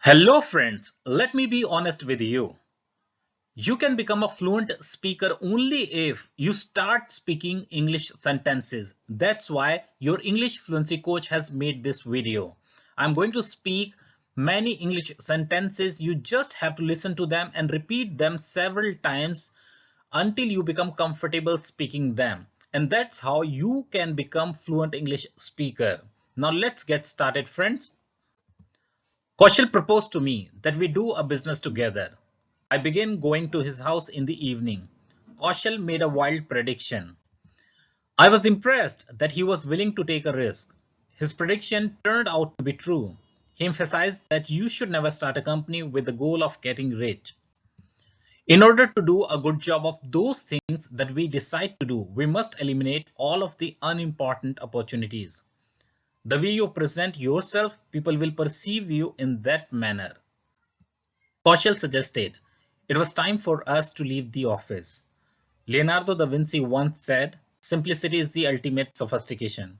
Hello friends, let me be honest with you. You can become a fluent speaker only if you start speaking English sentences. That's why your English fluency coach has made this video. I'm going to speak many English sentences. You just have to listen to them and repeat them several times until you become comfortable speaking them. And that's how you can become fluent English speaker. Now let's get started, friends. Kaushal proposed to me that we do a business together. I began going to his house in the evening. Kaushal made a wild prediction. I was impressed that he was willing to take a risk. His prediction turned out to be true. He emphasized that you should never start a company with the goal of getting rich. In order to do a good job of those things that we decide to do, we must eliminate all of the unimportant opportunities. The way you present yourself, people will perceive you in that manner. Kaushal suggested it was time for us to leave the office. Leonardo da Vinci once said, simplicity is the ultimate sophistication.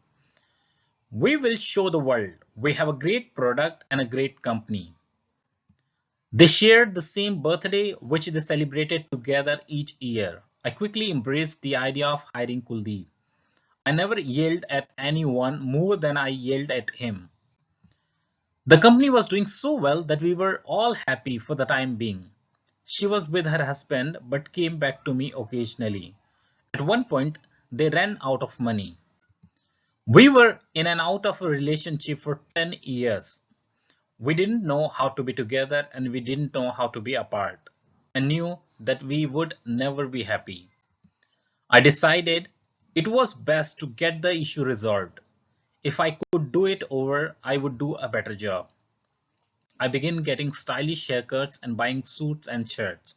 We will show the world we have a great product and a great company. They shared the same birthday, which they celebrated together each year. I quickly embraced the idea of hiring Kuldeep. I never yelled at anyone more than I yelled at him. The company was doing so well that we were all happy for the time being. She was with her husband but came back to me occasionally. At one point, they ran out of money. We were in and out of a relationship for 10 years. We didn't know how to be together and we didn't know how to be apart. I knew that we would never be happy. I decided it was best to get the issue resolved. If I could do it over, I would do a better job. I began getting stylish haircuts and buying suits and shirts.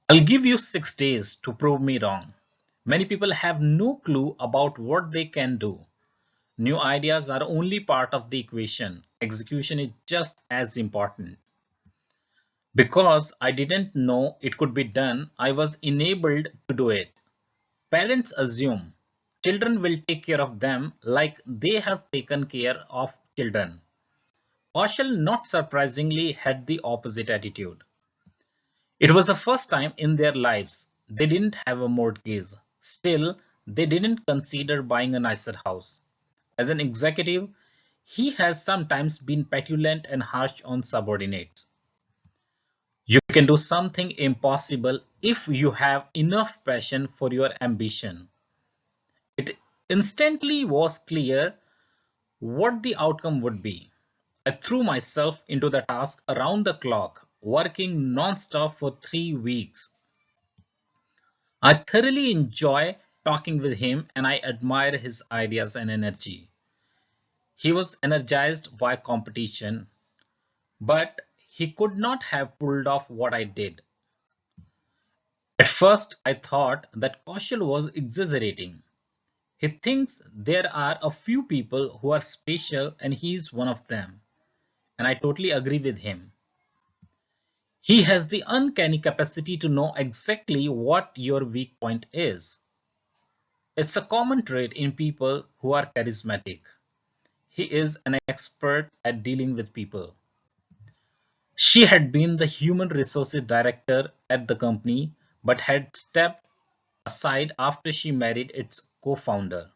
I'll give you 6 days to prove me wrong. Many people have no clue about what they can do. New ideas are only part of the equation. Execution is just as important. Because I didn't know it could be done, I was enabled to do it. Parents assume children will take care of them like they have taken care of children. Kaushal, not surprisingly, had the opposite attitude. It was the first time in their lives they didn't have a mortgage. Still, they didn't consider buying a nicer house. As an executive, he has sometimes been petulant and harsh on subordinates. You can do something impossible if you have enough passion for your ambition. It instantly was clear what the outcome would be. I threw myself into the task around the clock, working non-stop for 3 weeks. I thoroughly enjoy talking with him and I admire his ideas and energy. He was energized by competition, but he could not have pulled off what I did. At first, I thought that Kaushal was exaggerating. He thinks there are a few people who are special and he's one of them. And I totally agree with him. He has the uncanny capacity to know exactly what your weak point is. It's a common trait in people who are charismatic. He is an expert at dealing with people. She had been the human resources director at the company but had stepped aside after she married its co-founder.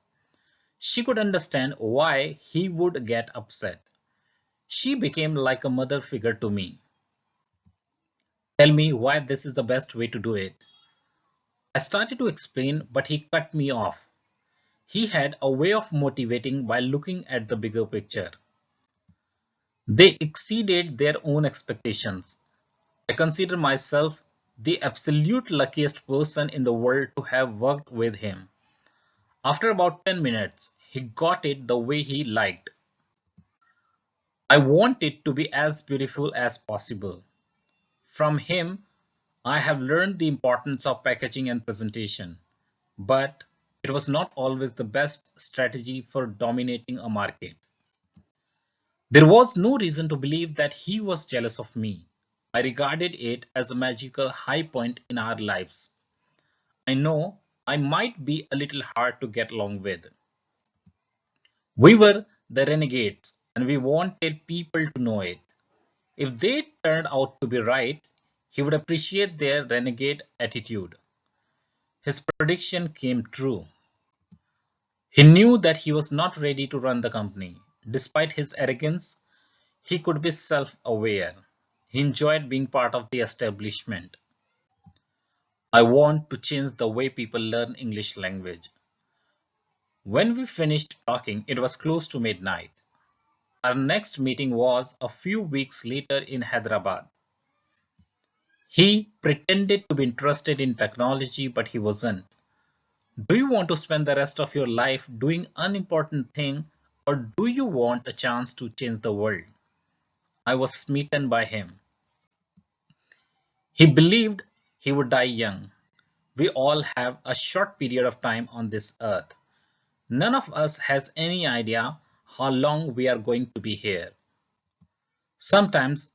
She could understand why he would get upset. She became like a mother figure to me. Tell me why this is the best way to do it. I started to explain, but he cut me off. He had a way of motivating by looking at the bigger picture. They exceeded their own expectations. I consider myself the absolute luckiest person in the world to have worked with him. After about 10 minutes, he got it the way he liked. I want it to be as beautiful as possible. From him, I have learned the importance of packaging and presentation, but it was not always the best strategy for dominating a market. There was no reason to believe that he was jealous of me. I regarded it as a magical high point in our lives. I know I might be a little hard to get along with. We were the renegades and we wanted people to know it. If they turned out to be right, he would appreciate their renegade attitude. His prediction came true. He knew that he was not ready to run the company. Despite his arrogance, he could be self-aware. He enjoyed being part of the establishment. I want to change the way people learn English language. When we finished talking, it was close to midnight. Our next meeting was a few weeks later in Hyderabad. He pretended to be interested in technology, but he wasn't. Do you want to spend the rest of your life doing unimportant things, or do you want a chance to change the world? I was smitten by him. He believed he would die young. We all have a short period of time on this earth. None of us has any idea how long we are going to be here. Sometimes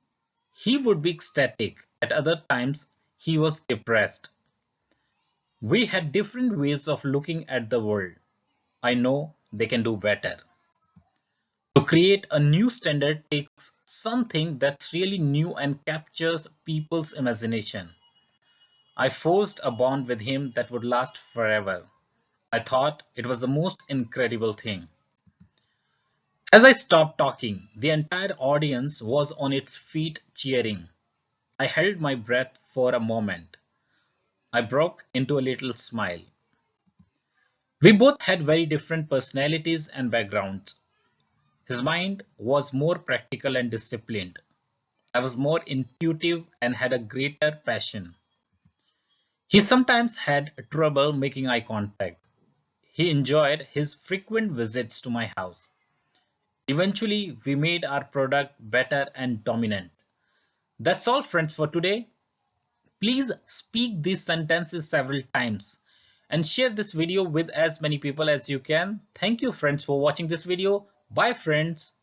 he would be ecstatic, at other times he was depressed. We had different ways of looking at the world. I know they can do better. To create a new standard takes something that's really new and captures people's imagination. I forged a bond with him that would last forever. I thought it was the most incredible thing. As I stopped talking, the entire audience was on its feet cheering. I held my breath for a moment. I broke into a little smile. We both had very different personalities and backgrounds. His mind was more practical and disciplined. I was more intuitive and had a greater passion. He sometimes had trouble making eye contact. He enjoyed his frequent visits to my house. Eventually, we made our product better and dominant. That's all, friends, for today. Please speak these sentences several times and share this video with as many people as you can. Thank you, friends, for watching this video. Bye, friends.